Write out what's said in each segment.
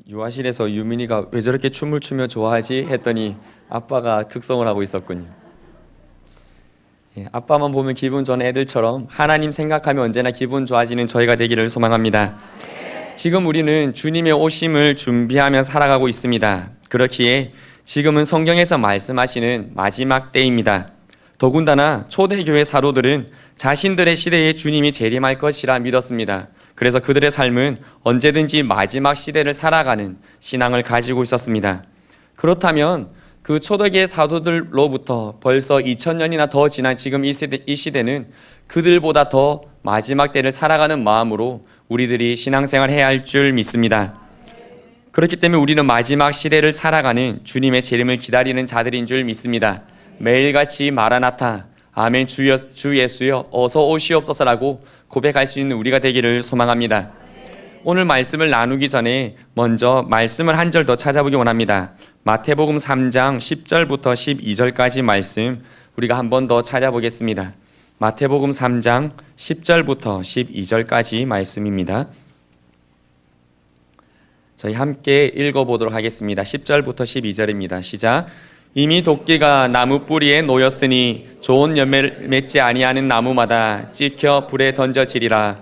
유아실에서 유민이가 왜 저렇게 춤을 추며 좋아하지 했더니 아빠가 특성을 하고 있었군요. 아빠만 보면 기분 좋은 애들처럼 하나님 생각하면 언제나 기분 좋아지는 저희가 되기를 소망합니다. 지금 우리는 주님의 오심을 준비하며 살아가고 있습니다. 그렇기에 지금은 성경에서 말씀하시는 마지막 때입니다. 더군다나 초대교회 사도들은 자신들의 시대에 주님이 재림할 것이라 믿었습니다. 그래서 그들의 삶은 언제든지 마지막 시대를 살아가는 신앙을 가지고 있었습니다. 그렇다면 그 초대교회 사도들로부터 벌써 2000년이나 더 지난 지금 이 시대는 그들보다 더 마지막 때를 살아가는 마음으로 우리들이 신앙생활을 해야 할 줄 믿습니다. 그렇기 때문에 우리는 마지막 시대를 살아가는 주님의 재림을 기다리는 자들인 줄 믿습니다. 매일같이 마라나타, 아멘, 주 예수여 어서 오시옵소서라고 고백할 수 있는 우리가 되기를 소망합니다. 오늘 말씀을 나누기 전에 먼저 말씀을 한 절 더 찾아보기 원합니다. 마태복음 3장 10절부터 12절까지 말씀 우리가 한 번 더 찾아보겠습니다. 마태복음 3장 10절부터 12절까지 말씀입니다. 저희 함께 읽어보도록 하겠습니다. 10절부터 12절입니다. 시작. 이미 도끼가 나무 뿌리에 놓였으니 좋은 열매를 맺지 아니하는 나무마다 찍혀 불에 던져지리라.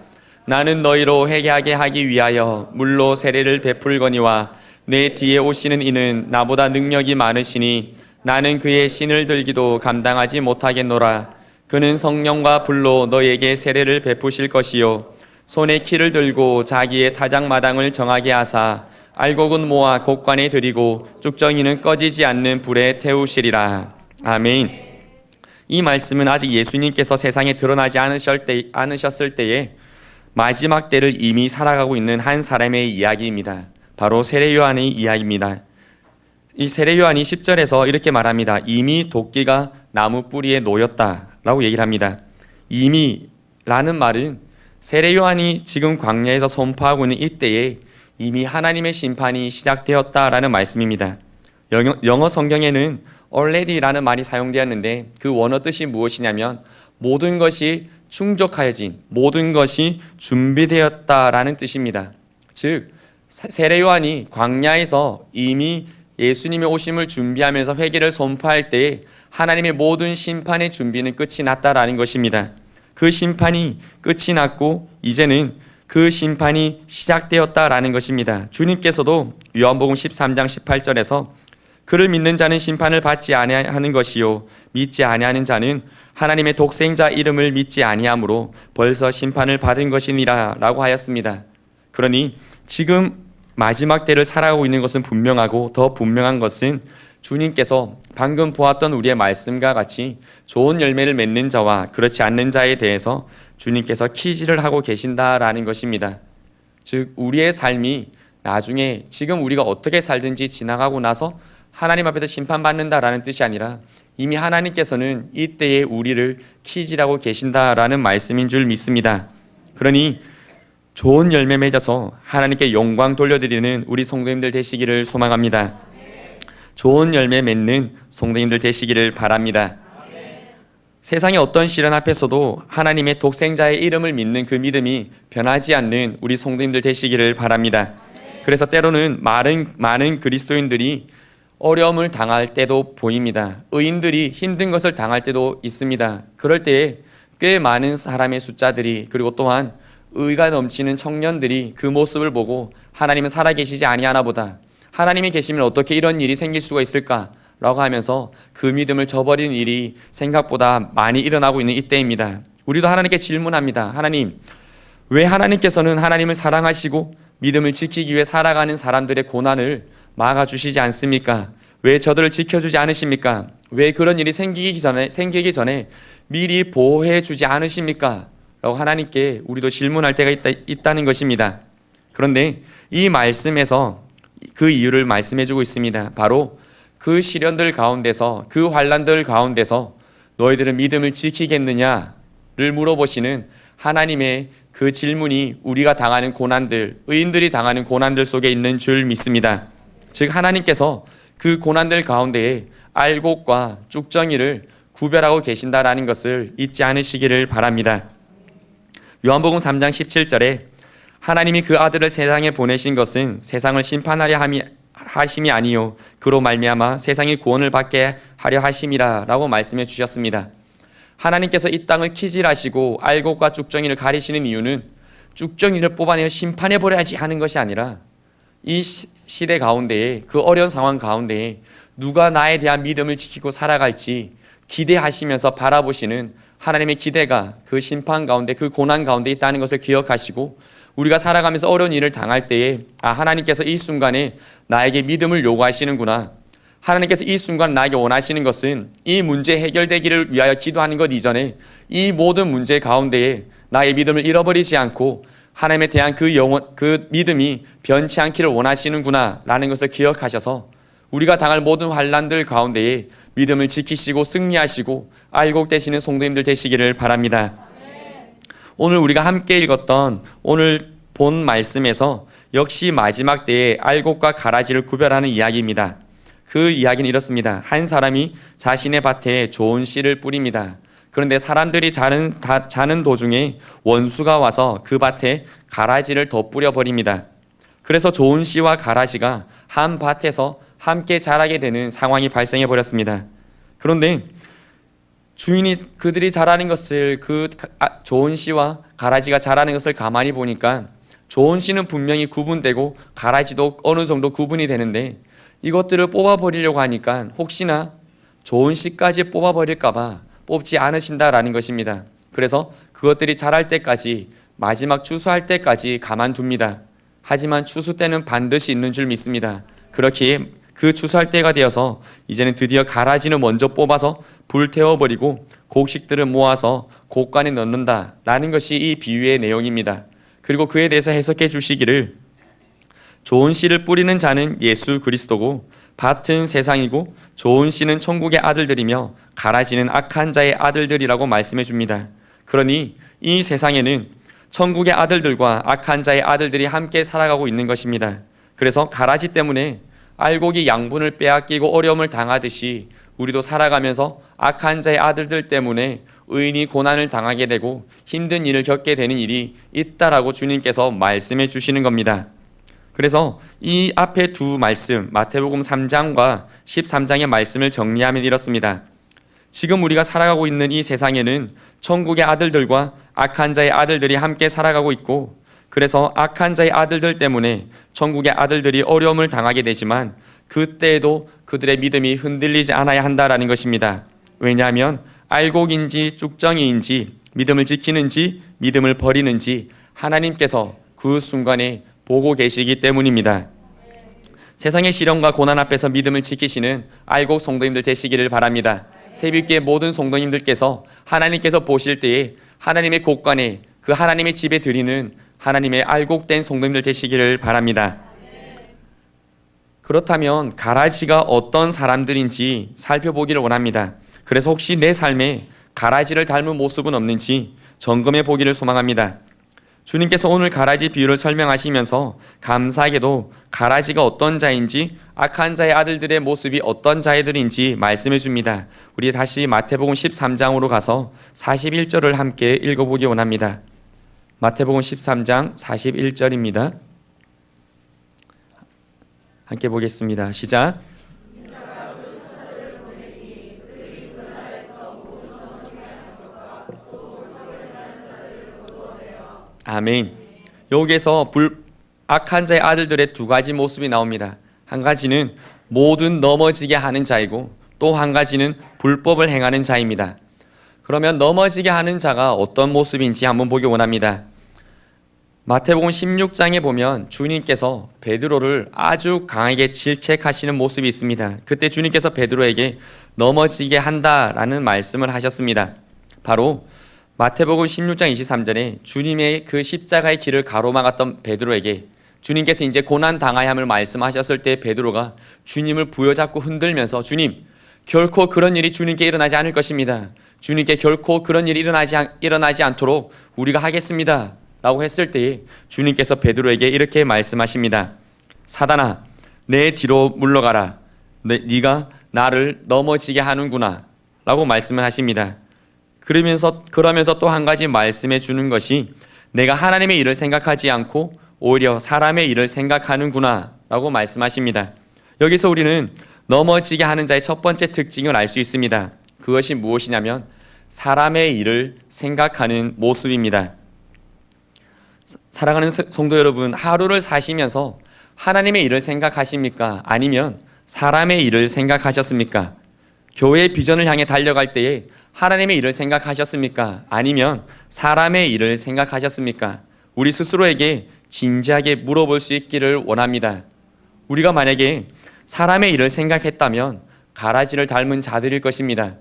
나는 너희로 회개하게 하기 위하여 물로 세례를 베풀거니와 내 뒤에 오시는 이는 나보다 능력이 많으시니 나는 그의 신을 들기도 감당하지 못하겠노라. 그는 성령과 불로 너희에게 세례를 베푸실 것이요 손에 키를 들고 자기의 타작마당을 정하게 하사 알곡은 모아 곡관에 들이고 쭉정이는 꺼지지 않는 불에 태우시리라. 아멘. 이 말씀은 아직 예수님께서 세상에 드러나지 않으셨을 때에 마지막 때를 이미 살아가고 있는 한 사람의 이야기입니다. 바로 세례 요한의 이야기입니다. 이 세례 요한이 10절에서 이렇게 말합니다. 이미 도끼가 나무 뿌리에 놓였다라고 얘기를 합니다. 이미라는 말은 세례 요한이 지금 광야에서 선포하고 있는 이때에 이미 하나님의 심판이 시작되었다라는 말씀입니다. 영어 성경에는 already라는 말이 사용되었는데 그 원어 뜻이 무엇이냐면 모든 것이 충족하여진, 모든 것이 준비되었다라는 뜻입니다. 즉 세례 요한이 광야에서 이미 예수님의 오심을 준비하면서 회개를 선포할 때에 하나님의 모든 심판의 준비는 끝이 났다라는 것입니다. 그 심판이 끝이 났고 이제는 그 심판이 시작되었다라는 것입니다. 주님께서도 요한복음 13장 18절에서 그를 믿는 자는 심판을 받지 아니하는 것이요 믿지 아니하는 자는 하나님의 독생자 이름을 믿지 아니하므로 벌써 심판을 받은 것이니라 라고 하였습니다. 그러니 지금 마지막 때를 살아가고 있는 것은 분명하고 더 분명한 것은 주님께서 방금 보았던 우리의 말씀과 같이 좋은 열매를 맺는 자와 그렇지 않는 자에 대해서 주님께서 키질을 하고 계신다라는 것입니다. 즉 우리의 삶이 나중에 지금 우리가 어떻게 살든지 지나가고 나서 하나님 앞에서 심판받는다라는 뜻이 아니라 이미 하나님께서는 이때에 우리를 키질하고 계신다라는 말씀인 줄 믿습니다. 그러니 좋은 열매 맺어서 하나님께 영광 돌려드리는 우리 성도님들 되시기를 소망합니다. 좋은 열매 맺는 성도님들 되시기를 바랍니다. 세상의 어떤 시련 앞에서도 하나님의 독생자의 이름을 믿는 그 믿음이 변하지 않는 우리 성도님들 되시기를 바랍니다. 그래서 때로는 많은 그리스도인들이 어려움을 당할 때도 보입니다. 의인들이 힘든 것을 당할 때도 있습니다. 그럴 때에 꽤 많은 사람의 숫자들이 그리고 또한 의가 넘치는 청년들이 그 모습을 보고 하나님은 살아계시지 아니하나 보다. 하나님이 계시면 어떻게 이런 일이 생길 수가 있을까? 라고 하면서 그 믿음을 저버리는 일이 생각보다 많이 일어나고 있는 이때입니다. 우리도 하나님께 질문합니다. 하나님, 왜 하나님께서는 하나님을 사랑하시고 믿음을 지키기 위해 살아가는 사람들의 고난을 막아주시지 않습니까? 왜 저들을 지켜주지 않으십니까? 왜 그런 일이 생기기 전에 미리 보호해 주지 않으십니까? 라고 하나님께 우리도 질문할 때가 있다는 것입니다. 그런데 이 말씀에서 그 이유를 말씀해 주고 있습니다. 바로 그 시련들 가운데서 그 환난들 가운데서 너희들은 믿음을 지키겠느냐를 물어보시는 하나님의 그 질문이 우리가 당하는 고난들, 의인들이 당하는 고난들 속에 있는 줄 믿습니다. 즉 하나님께서 그 고난들 가운데에 알곡과 쭉정이를 구별하고 계신다라는 것을 잊지 않으시기를 바랍니다. 요한복음 3장 17절에 하나님이 그 아들을 세상에 보내신 것은 세상을 심판하려 하심이 아니요 그로 말미암아 세상이 구원을 받게 하려 하심이라 라고 말씀해 주셨습니다. 하나님께서 이 땅을 키질하시고 알곡과 쭉정이를 가리시는 이유는 쭉정이를 뽑아내어 심판해 버려야지 하는 것이 아니라 이 시대 가운데에, 그 어려운 상황 가운데에 누가 나에 대한 믿음을 지키고 살아갈지 기대하시면서 바라보시는 하나님의 기대가 그 심판 가운데, 그 고난 가운데 있다는 것을 기억하시고 우리가 살아가면서 어려운 일을 당할 때에 하나님께서 이 순간에 나에게 믿음을 요구하시는구나, 하나님께서 이 순간 나에게 원하시는 것은 이 문제 해결되기를 위하여 기도하는 것 이전에 이 모든 문제 가운데에 나의 믿음을 잃어버리지 않고 하나님에 대한 그 믿음이 변치 않기를 원하시는구나 라는 것을 기억하셔서 우리가 당할 모든 환난들 가운데에 믿음을 지키시고 승리하시고 알곡되시는 성도님들 되시기를 바랍니다. 오늘 우리가 함께 읽었던 오늘 본 말씀에서 역시 마지막 때에 알곡과 가라지를 구별하는 이야기입니다. 그 이야기는 이렇습니다. 한 사람이 자신의 밭에 좋은 씨를 뿌립니다. 그런데 사람들이 자는 도중에 원수가 와서 그 밭에 가라지를 더 뿌려버립니다. 그래서 좋은 씨와 가라지가 한 밭에서 함께 자라게 되는 상황이 발생해 버렸습니다. 그런데 주인이 그들이 자라는 것을, 좋은 씨와 가라지가 자라는 것을 가만히 보니까 좋은 씨는 분명히 구분되고 가라지도 어느 정도 구분이 되는데 이것들을 뽑아버리려고 하니까 혹시나 좋은 씨까지 뽑아버릴까봐 뽑지 않으신다라는 것입니다. 그래서 그것들이 자랄 때까지, 마지막 추수할 때까지 가만둡니다. 하지만 추수 때는 반드시 있는 줄 믿습니다. 그렇기에 그 추수할 때가 되어서 이제는 드디어 가라지는 먼저 뽑아서 불태워버리고 곡식들을 모아서 곡간에 넣는다라는 것이 이 비유의 내용입니다. 그리고 그에 대해서 해석해 주시기를 좋은 씨를 뿌리는 자는 예수 그리스도고 밭은 세상이고 좋은 씨는 천국의 아들들이며 가라지는 악한 자의 아들들이라고 말씀해 줍니다. 그러니 이 세상에는 천국의 아들들과 악한 자의 아들들이 함께 살아가고 있는 것입니다. 그래서 가라지 때문에 알곡이 양분을 빼앗기고 어려움을 당하듯이 우리도 살아가면서 악한 자의 아들들 때문에 의인이 고난을 당하게 되고 힘든 일을 겪게 되는 일이 있다라고 주님께서 말씀해 주시는 겁니다. 그래서 이 앞에 두 말씀, 마태복음 3장과 13장의 말씀을 정리하면 이렇습니다. 지금 우리가 살아가고 있는 이 세상에는 천국의 아들들과 악한 자의 아들들이 함께 살아가고 있고, 그래서 악한 자의 아들들 때문에 천국의 아들들이 어려움을 당하게 되지만 그때에도 그들의 믿음이 흔들리지 않아야 한다라는 것입니다. 왜냐하면 알곡인지 쭉정이인지 믿음을 지키는지 믿음을 버리는지 하나님께서 그 순간에 보고 계시기 때문입니다. 세상의 시련과 고난 앞에서 믿음을 지키시는 알곡 성도님들 되시기를 바랍니다. 새벽기의 모든 성도님들께서 하나님께서 보실 때에 하나님의 곳간에, 그 하나님의 집에 드리는 하나님의 알곡된 성도님들 되시기를 바랍니다. 그렇다면 가라지가 어떤 사람들인지 살펴보기를 원합니다. 그래서 혹시 내 삶에 가라지를 닮은 모습은 없는지 점검해 보기를 소망합니다. 주님께서 오늘 가라지 비유를 설명하시면서 감사하게도 가라지가 어떤 자인지 악한 자의 아들들의 모습이 어떤 자들인지 말씀해 줍니다. 우리 다시 마태복음 13장으로 가서 41절을 함께 읽어보기 원합니다. 마태복음 13장 41절입니다. 함께 보겠습니다. 시작. 아멘. 여기에서 악한 자의 아들들의 두 가지 모습이 나옵니다. 한 가지는 모든 넘어지게 하는 자이고 또 한 가지는 불법을 행하는 자입니다. 그러면 넘어지게 하는 자가 어떤 모습인지 한번 보기 원합니다. 마태복음 16장에 보면 주님께서 베드로를 아주 강하게 질책하시는 모습이 있습니다. 그때 주님께서 베드로에게 넘어지게 한다라는 말씀을 하셨습니다. 바로 마태복음 16장 23절에 주님의 그 십자가의 길을 가로막았던 베드로에게 주님께서 이제 고난 당하야 함을 말씀하셨을 때 베드로가 주님을 부여잡고 흔들면서 주님, 결코 그런 일이 주님께 일어나지 않을 것입니다. 주님께 결코 그런 일이 일어나지 않도록 우리가 하겠습니다. 라고 했을 때에 주님께서 베드로에게 이렇게 말씀하십니다. 사단아, 내 뒤로 물러가라. 네가 나를 넘어지게 하는구나. 라고 말씀을 하십니다. 그러면서 또 한 가지 말씀해 주는 것이 내가 하나님의 일을 생각하지 않고 오히려 사람의 일을 생각하는구나 라고 말씀하십니다. 여기서 우리는 넘어지게 하는 자의 첫 번째 특징을 알 수 있습니다. 그것이 무엇이냐면 사람의 일을 생각하는 모습입니다. 사랑하는 성도 여러분, 하루를 사시면서 하나님의 일을 생각하십니까? 아니면 사람의 일을 생각하셨습니까? 교회의 비전을 향해 달려갈 때에 하나님의 일을 생각하셨습니까? 아니면 사람의 일을 생각하셨습니까? 우리 스스로에게 진지하게 물어볼 수 있기를 원합니다. 우리가 만약에 사람의 일을 생각했다면 가라지를 닮은 자들일 것입니다.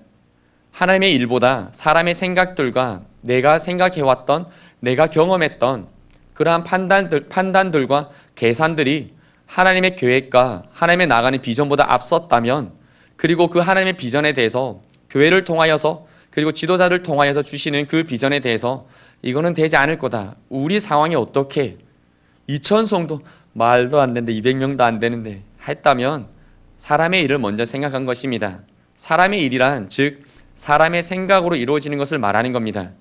하나님의 일보다 사람의 생각들과 내가 생각해왔던, 내가 경험했던 그러한 판단들과 계산들이 하나님의 계획과 하나님의 나가는 비전보다 앞섰다면, 그리고 그 하나님의 비전에 대해서 교회를 통하여서 그리고 지도자를 통하여서 주시는 그 비전에 대해서 이거는 되지 않을 거다. 우리 상황이 어떻게 2,000성도 말도 안 되는데 200명도 안 되는데 했다면 사람의 일을 먼저 생각한 것입니다. 사람의 일이란 즉 사람의 생각으로 이루어지는 것을 말하는 겁니다.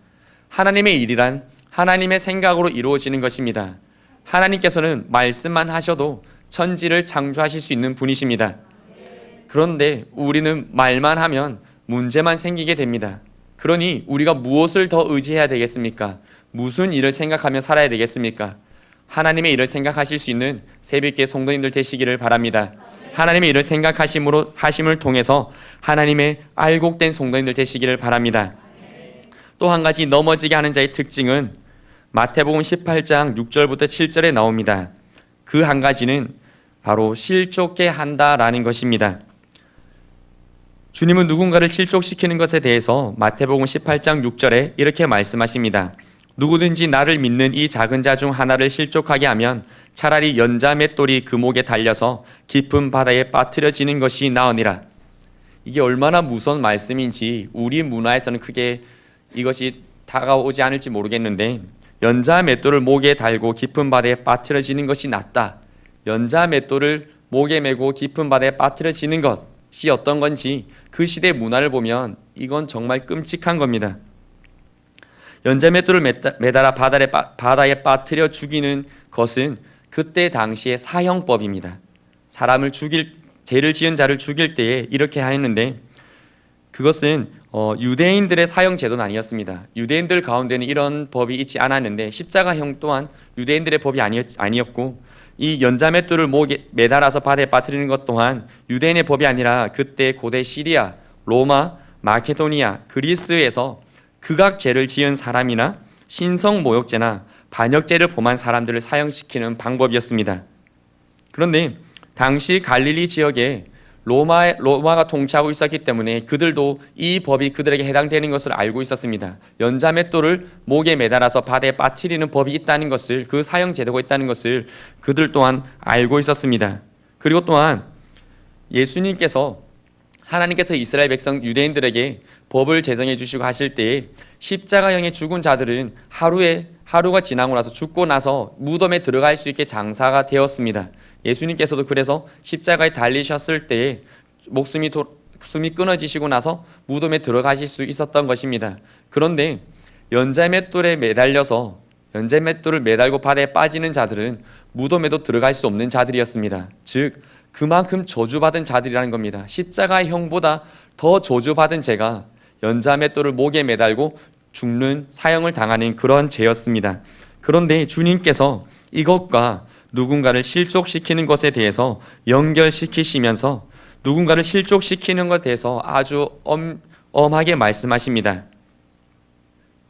하나님의 일이란 하나님의 생각으로 이루어지는 것입니다. 하나님께서는 말씀만 하셔도 천지를 창조하실 수 있는 분이십니다. 그런데 우리는 말만 하면 문제만 생기게 됩니다. 그러니 우리가 무엇을 더 의지해야 되겠습니까? 무슨 일을 생각하며 살아야 되겠습니까? 하나님의 일을 생각하실 수 있는 새벽기의 성도님들 되시기를 바랍니다. 하나님의 일을 하심을 통해서 하나님의 알곡된 성도님들 되시기를 바랍니다. 또 한 가지 넘어지게 하는 자의 특징은 마태복음 18장 6절부터 7절에 나옵니다. 그 한 가지는 바로 실족게 한다라는 것입니다. 주님은 누군가를 실족시키는 것에 대해서 마태복음 18장 6절에 이렇게 말씀하십니다. 누구든지 나를 믿는 이 작은 자 중 하나를 실족하게 하면 차라리 연자 맷돌이 그 목에 달려서 깊은 바다에 빠뜨려지는 것이 나으니라. 이게 얼마나 무서운 말씀인지 우리 문화에서는 크게 이것이 다가오지 않을지 모르겠는데, 연자 맷돌을 목에 달고 깊은 바다에 빠뜨려지는 것이 낫다. 연자 맷돌을 목에 메고 깊은 바다에 빠뜨려지는 것이 어떤 건지 그 시대 문화를 보면 이건 정말 끔찍한 겁니다. 연자 맷돌을 매달아 바다에 빠뜨려 죽이는 것은 그때 당시의 사형법입니다. 사람을 죄를 지은 자를 죽일 때에 이렇게 하였는데, 그것은 유대인들의 사형 제도는 아니었습니다. 유대인들 가운데는 이런 법이 있지 않았는데 십자가형 또한 유대인들의 법이 아니었고, 이 연자맷돌을 목에 매달아서 바다에 빠뜨리는 것 또한 유대인의 법이 아니라 그때 고대 시리아, 로마, 마케도니아, 그리스에서 극악 죄를 지은 사람이나 신성 모욕죄나 반역죄를 범한 사람들을 사형시키는 방법이었습니다. 그런데 당시 갈릴리 지역에 로마가 통치하고 있었기 때문에 그들도 이 법이 그들에게 해당되는 것을 알고 있었습니다. 연자맷돌을 목에 매달아서 바다에 빠뜨리는 법이 있다는 것을, 그 사형 제도가 있다는 것을 그들 또한 알고 있었습니다. 그리고 또한 하나님께서 이스라엘 백성 유대인들에게 법을 제정해 주시고 하실 때에 십자가형에 죽은 자들은 하루가 지나고 나서 죽고 나서 무덤에 들어갈 수 있게 장사가 되었습니다. 예수님께서도 그래서 십자가에 달리셨을 때에 숨이 끊어지시고 나서 무덤에 들어가실 수 있었던 것입니다. 그런데 연자맷돌을 매달고 바다에 빠지는 자들은 무덤에도 들어갈 수 없는 자들이었습니다. 즉 그만큼 저주받은 자들이라는 겁니다. 십자가의 형보다 더 저주받은 죄가 연자맷돌을 목에 매달고 죽는 사형을 당하는 그런 죄였습니다. 그런데 주님께서 이것과 누군가를 실족시키는 것에 대해서 연결시키시면서 누군가를 실족시키는 것에 대해서 아주 엄하게 말씀하십니다.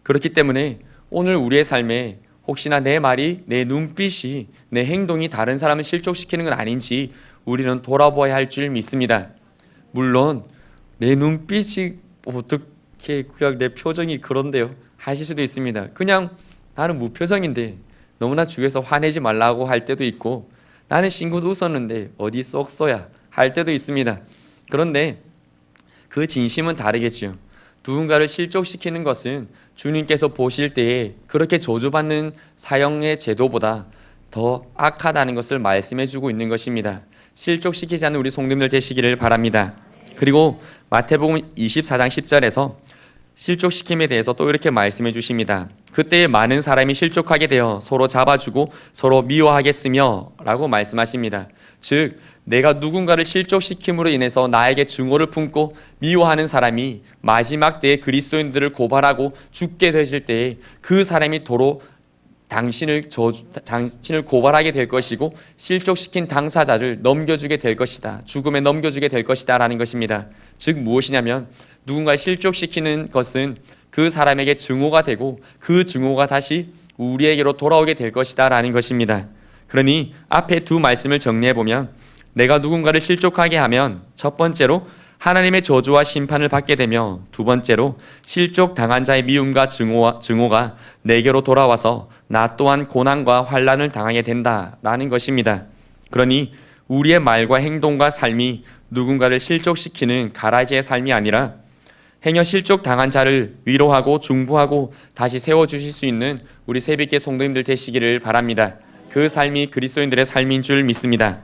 그렇기 때문에 오늘 우리의 삶에 혹시나 내 말이, 내 눈빛이, 내 행동이 다른 사람을 실족시키는 건 아닌지 우리는 돌아보아야 할 줄 믿습니다. 물론 내 눈빛이 어떻게 그냥 내 표정이 그런데요 하실 수도 있습니다. 그냥 나는 무표정인데 너무나 주위에서 화내지 말라고 할 때도 있고, 나는 싱긋 웃었는데 어디 썩소야 할 때도 있습니다. 그런데 그 진심은 다르겠죠. 누군가를 실족시키는 것은 주님께서 보실 때에 그렇게 저주받는 사형의 제도보다 더 악하다는 것을 말씀해 주고 있는 것입니다. 실족시키지 않는 우리 성도님들 되시기를 바랍니다. 그리고 마태복음 24장 10절에서 실족시킴에 대해서 또 이렇게 말씀해 주십니다. 그때 많은 사람이 실족하게 되어 서로 잡아주고 서로 미워하겠으며 라고 말씀하십니다. 즉 내가 누군가를 실족시킴으로 인해서 나에게 증오를 품고 미워하는 사람이 마지막 때에 그리스도인들을 고발하고 죽게 되실 때에 그 사람이 도로 당신을 고발하게 될 것이고 실족시킨 당사자를 넘겨주게 될 것이다. 죽음에 넘겨주게 될 것이다 라는 것입니다. 즉 무엇이냐면 누군가를 실족시키는 것은 그 사람에게 증오가 되고 그 증오가 다시 우리에게로 돌아오게 될 것이다 라는 것입니다. 그러니 앞에 두 말씀을 정리해보면 내가 누군가를 실족하게 하면 첫 번째로 하나님의 저주와 심판을 받게 되며 두 번째로 실족당한 자의 미움과 증오가 내게로 돌아와서 나 또한 고난과 환난을 당하게 된다라는 것입니다. 그러니 우리의 말과 행동과 삶이 누군가를 실족시키는 가라지의 삶이 아니라 행여 실족당한 자를 위로하고 중보하고 다시 세워주실 수 있는 우리 새벽기의 성도님들 되시기를 바랍니다. 그 삶이 그리스도인들의 삶인 줄 믿습니다.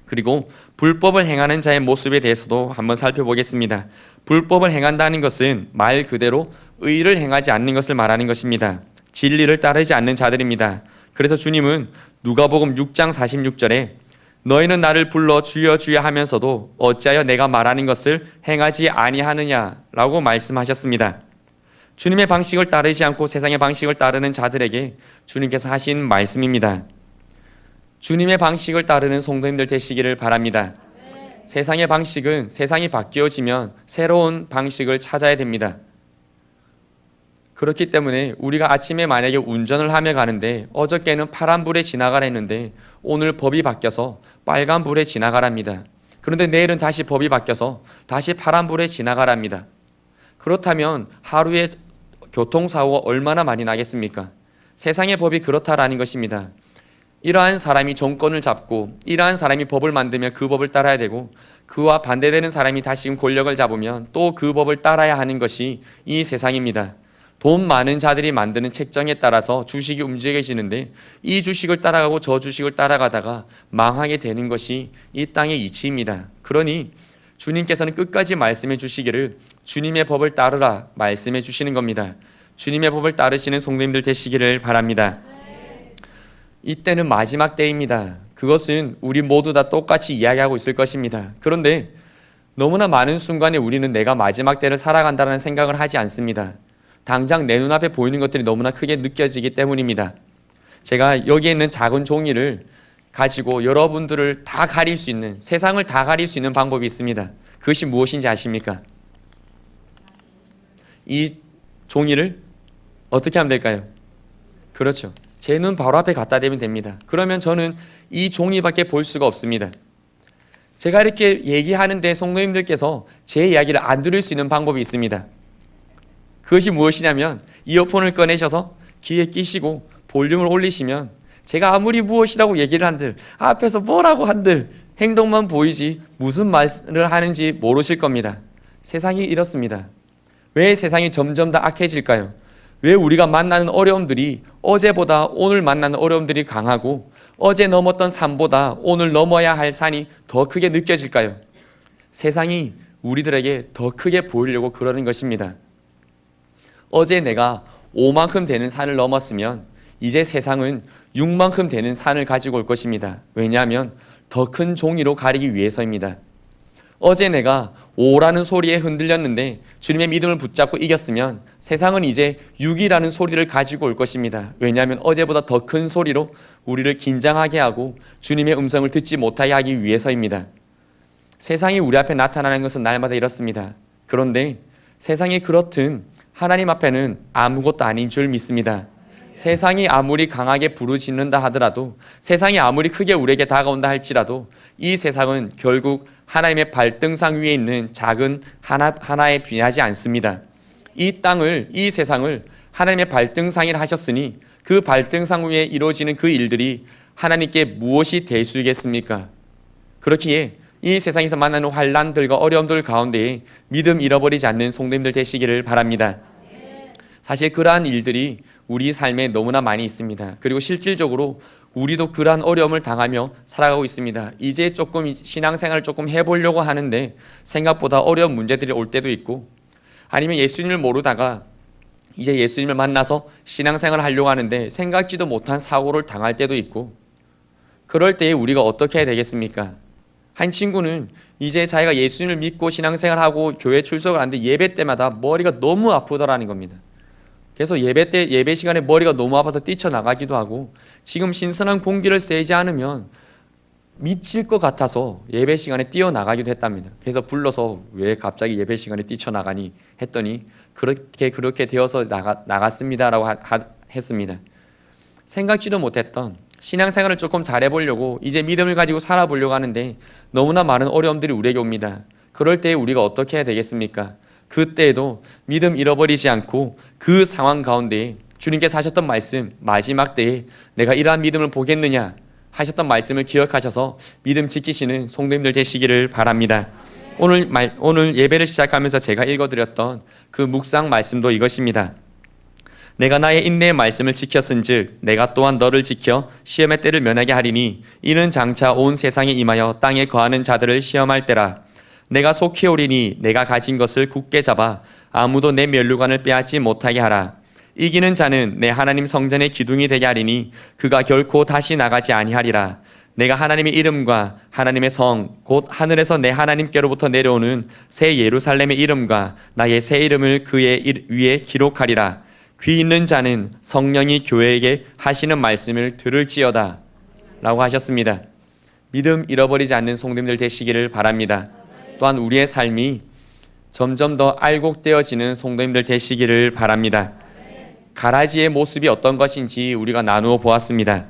그리고 불법을 행하는 자의 모습에 대해서도 한번 살펴보겠습니다. 불법을 행한다는 것은 말 그대로 의를 행하지 않는 것을 말하는 것입니다. 진리를 따르지 않는 자들입니다. 그래서 주님은 누가복음 6장 46절에 너희는 나를 불러 주여 주여 하면서도 어찌하여 내가 말하는 것을 행하지 아니하느냐라고 말씀하셨습니다. 주님의 방식을 따르지 않고 세상의 방식을 따르는 자들에게 주님께서 하신 말씀입니다. 주님의 방식을 따르는 성도님들 되시기를 바랍니다. 세상의 방식은 세상이 바뀌어지면 새로운 방식을 찾아야 됩니다. 그렇기 때문에 우리가 아침에 만약에 운전을 하며 가는데 어저께는 파란불에 지나가라 했는데 오늘 법이 바뀌어서 빨간불에 지나가랍니다. 그런데 내일은 다시 법이 바뀌어서 다시 파란불에 지나가랍니다. 그렇다면 하루에 교통사고가 얼마나 많이 나겠습니까? 세상의 법이 그렇다라는 것입니다. 이러한 사람이 정권을 잡고 이러한 사람이 법을 만들면 그 법을 따라야 되고 그와 반대되는 사람이 다시금 권력을 잡으면 또 그 법을 따라야 하는 것이 이 세상입니다. 돈 많은 자들이 만드는 책정에 따라서 주식이 움직여지는데 이 주식을 따라가고 저 주식을 따라가다가 망하게 되는 것이 이 땅의 이치입니다. 그러니 주님께서는 끝까지 말씀해 주시기를 주님의 법을 따르라 말씀해 주시는 겁니다. 주님의 법을 따르시는 성도님들 되시기를 바랍니다. 이때는 마지막 때입니다. 그것은 우리 모두 다 똑같이 이야기하고 있을 것입니다. 그런데 너무나 많은 순간에 우리는 내가 마지막 때를 살아간다는 생각을 하지 않습니다. 당장 내 눈앞에 보이는 것들이 너무나 크게 느껴지기 때문입니다. 제가 여기에 있는 작은 종이를 가지고 여러분들을 다 가릴 수 있는, 세상을 다 가릴 수 있는 방법이 있습니다. 그것이 무엇인지 아십니까? 이 종이를 어떻게 하면 될까요? 그렇죠. 제 눈 바로 앞에 갖다 대면 됩니다. 그러면 저는 이 종이밖에 볼 수가 없습니다. 제가 이렇게 얘기하는데 성도님들께서 제 이야기를 안 들을 수 있는 방법이 있습니다. 그것이 무엇이냐면 이어폰을 꺼내셔서 귀에 끼시고 볼륨을 올리시면 제가 아무리 무엇이라고 얘기를 한들 앞에서 뭐라고 한들 행동만 보이지 무슨 말을 하는지 모르실 겁니다. 세상이 이렇습니다. 왜 세상이 점점 더 악해질까요? 왜 우리가 만나는 어려움들이 어제보다 오늘 만나는 어려움들이 강하고 어제 넘었던 산보다 오늘 넘어야 할 산이 더 크게 느껴질까요? 세상이 우리들에게 더 크게 보이려고 그러는 것입니다. 어제 내가 5만큼 되는 산을 넘었으면 이제 세상은 6만큼 되는 산을 가지고 올 것입니다. 왜냐하면 더 큰 종이로 가리기 위해서입니다. 어제 내가 5라는 소리에 흔들렸는데 주님의 믿음을 붙잡고 이겼으면 세상은 이제 6이라는 소리를 가지고 올 것입니다. 왜냐하면 어제보다 더 큰 소리로 우리를 긴장하게 하고 주님의 음성을 듣지 못하게 하기 위해서입니다. 세상이 우리 앞에 나타나는 것은 날마다 이렇습니다. 그런데 세상이 그렇든 하나님 앞에는 아무것도 아닌 줄 믿습니다. 세상이 아무리 강하게 부르짖는다 하더라도 세상이 아무리 크게 우리에게 다가온다 할지라도 이 세상은 결국 하나님의 발등상 위에 있는 작은 하나에 비하지 않습니다. 이 땅을, 이 세상을 하나님의 발등상이라 하셨으니 그 발등상 위에 이루어지는 그 일들이 하나님께 무엇이 대수이겠습니까? 그렇기에 이 세상에서 만나는 환난들과 어려움들 가운데에 믿음 잃어버리지 않는 성도님들 되시기를 바랍니다. 사실 그러한 일들이 우리 삶에 너무나 많이 있습니다. 그리고 실질적으로 우리도 그러한 어려움을 당하며 살아가고 있습니다. 이제 조금 신앙생활을 조금 해보려고 하는데 생각보다 어려운 문제들이 올 때도 있고 아니면 예수님을 모르다가 이제 예수님을 만나서 신앙생활을 하려고 하는데 생각지도 못한 사고를 당할 때도 있고, 그럴 때에 우리가 어떻게 해야 되겠습니까? 한 친구는 이제 자기가 예수님을 믿고 신앙생활하고 교회 출석을 하는데 예배 때마다 머리가 너무 아프더라는 겁니다. 그래서 예배 시간에 머리가 너무 아파서 뛰쳐나가기도 하고, 지금 신선한 공기를 쐬지 않으면 미칠 것 같아서 예배 시간에 뛰어나가기도 했답니다. 그래서 불러서 왜 갑자기 예배 시간에 뛰쳐나가니 했더니 그렇게 되어서 나갔습니다라고 했습니다. 생각지도 못했던 신앙생활을 조금 잘해보려고 이제 믿음을 가지고 살아보려고 하는데 너무나 많은 어려움들이 우리에게 옵니다. 그럴 때 우리가 어떻게 해야 되겠습니까? 그때에도 믿음 잃어버리지 않고 그 상황 가운데 주님께서 하셨던 말씀, 마지막 때에 내가 이러한 믿음을 보겠느냐 하셨던 말씀을 기억하셔서 믿음 지키시는 성도님들 되시기를 바랍니다. 오늘 예배를 시작하면서 제가 읽어드렸던 그 묵상 말씀도 이것입니다. 내가 나의 인내의 말씀을 지켰은즉 내가 또한 너를 지켜 시험의 때를 면하게 하리니 이는 장차 온 세상에 임하여 땅에 거하는 자들을 시험할 때라. 내가 속히 오리니 내가 가진 것을 굳게 잡아 아무도 내 면류관을 빼앗지 못하게 하라. 이기는 자는 내 하나님 성전의 기둥이 되게 하리니 그가 결코 다시 나가지 아니하리라. 내가 하나님의 이름과 하나님의 성 곧 하늘에서 내 하나님께로부터 내려오는 새 예루살렘의 이름과 나의 새 이름을 그의 위에 기록하리라. 귀 있는 자는 성령이 교회에게 하시는 말씀을 들을지어다 라고 하셨습니다. 믿음 잃어버리지 않는 성도님들 되시기를 바랍니다. 또한 우리의 삶이 점점 더 알곡되어지는 성도님들 되시기를 바랍니다. 가라지의 모습이 어떤 것인지 우리가 나누어 보았습니다.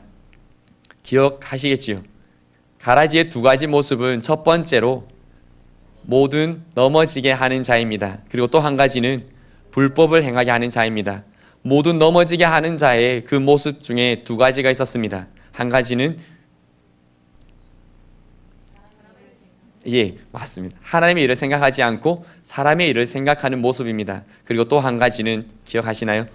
기억하시겠지요? 가라지의 두 가지 모습은 첫 번째로 모든 넘어지게 하는 자입니다. 그리고 또 한 가지는 불법을 행하게 하는 자입니다. 모든 넘어지게 하는 자의 그 모습 중에 두 가지가 있었습니다. 한 가지는 맞습니다. 하나님의 일을 생각하지 않고 사람의 일을 생각하는 모습입니다. 그리고 또 한 가지는 기억하시나요?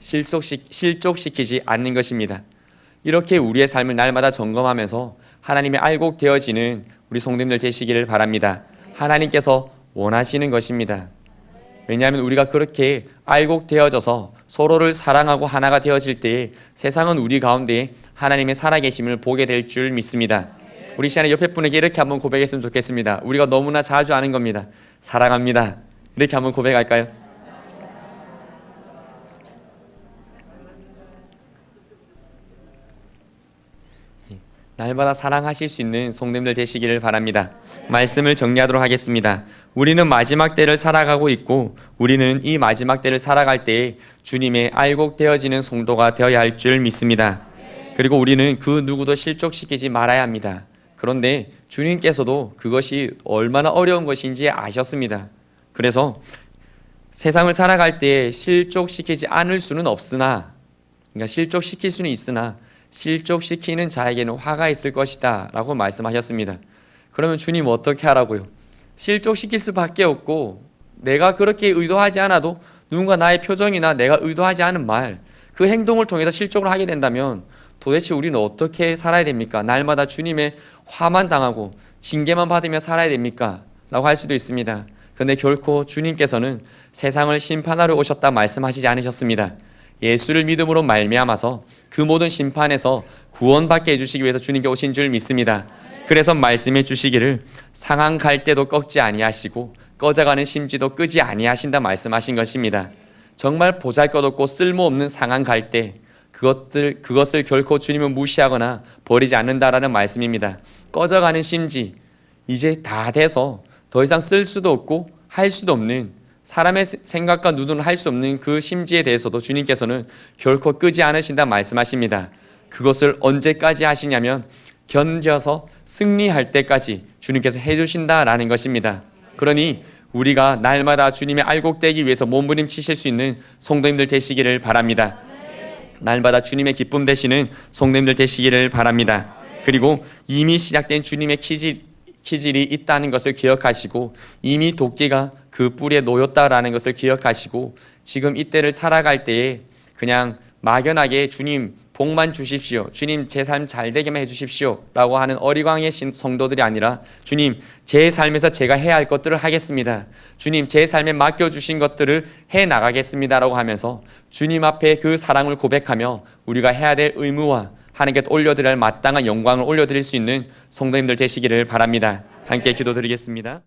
실족시키지 않는 것입니다. 이렇게 우리의 삶을 날마다 점검하면서 하나님의 알곡되어지는 우리 성도님들 되시기를 바랍니다. 하나님께서 원하시는 것입니다. 왜냐하면 우리가 그렇게 알곡되어져서 서로를 사랑하고 하나가 되어질 때에 세상은 우리 가운데 하나님의 살아계심을 보게 될 줄 믿습니다. 우리 시간에 옆에 분에게 이렇게 한번 고백했으면 좋겠습니다. 우리가 너무나 자주 하는 겁니다. 사랑합니다. 이렇게 한번 고백할까요? 날마다 사랑하실 수 있는 성도님들 되시기를 바랍니다. 말씀을 정리하도록 하겠습니다. 우리는 마지막 때를 살아가고 있고 우리는 이 마지막 때를 살아갈 때에 주님의 알곡되어지는 성도가 되어야 할 줄 믿습니다. 그리고 우리는 그 누구도 실족시키지 말아야 합니다. 그런데 주님께서도 그것이 얼마나 어려운 것인지 아셨습니다. 그래서 세상을 살아갈 때에 실족시키지 않을 수는 없으나, 그러니까 실족시킬 수는 있으나 실족시키는 자에게는 화가 있을 것이다 라고 말씀하셨습니다. 그러면 주님 어떻게 하라고요? 실족시킬 수밖에 없고 내가 그렇게 의도하지 않아도 누군가 나의 표정이나 내가 의도하지 않은 말, 그 행동을 통해서 실족을 하게 된다면 도대체 우리는 어떻게 살아야 됩니까? 날마다 주님의 화만 당하고 징계만 받으며 살아야 됩니까? 라고 할 수도 있습니다. 그런데 결코 주님께서는 세상을 심판하러 오셨다 말씀하시지 않으셨습니다. 예수를 믿음으로 말미암아서 그 모든 심판에서 구원받게 해주시기 위해서 주님께 오신 줄 믿습니다. 그래서 말씀해 주시기를 상한 갈 때도 꺾지 아니하시고 꺼져가는 심지도 끄지 아니하신다 말씀하신 것입니다. 정말 보잘것없고 쓸모없는 상한 갈 때 그것을 결코 주님은 무시하거나 버리지 않는다라는 말씀입니다. 꺼져가는 심지, 이제 다 돼서 더 이상 쓸 수도 없고 할 수도 없는, 사람의 생각과 눈으로 할 수 없는 그 심지에 대해서도 주님께서는 결코 끄지 않으신다 말씀하십니다. 그것을 언제까지 하시냐면 견뎌서 승리할 때까지 주님께서 해주신다라는 것입니다. 그러니 우리가 날마다 주님의 알곡되기 위해서 몸부림치실 수 있는 성도님들 되시기를 바랍니다. 날마다 주님의 기쁨 되시는 성도님들 되시기를 바랍니다. 그리고 이미 시작된 주님의 기질이 있다는 것을 기억하시고 이미 도끼가 그 뿔에 놓였다라는 것을 기억하시고 지금 이때를 살아갈 때에 그냥 막연하게 주님 복만 주십시오. 주님 제 삶 잘 되게만 해주십시오. 라고 하는 어리광의 성도들이 아니라 주님 제 삶에서 제가 해야 할 것들을 하겠습니다. 주님 제 삶에 맡겨주신 것들을 해나가겠습니다. 라고 하면서 주님 앞에 그 사랑을 고백하며 우리가 해야 될 의무와 하나님께 올려드릴 마땅한 영광을 올려드릴 수 있는 성도님들 되시기를 바랍니다. 함께 기도드리겠습니다.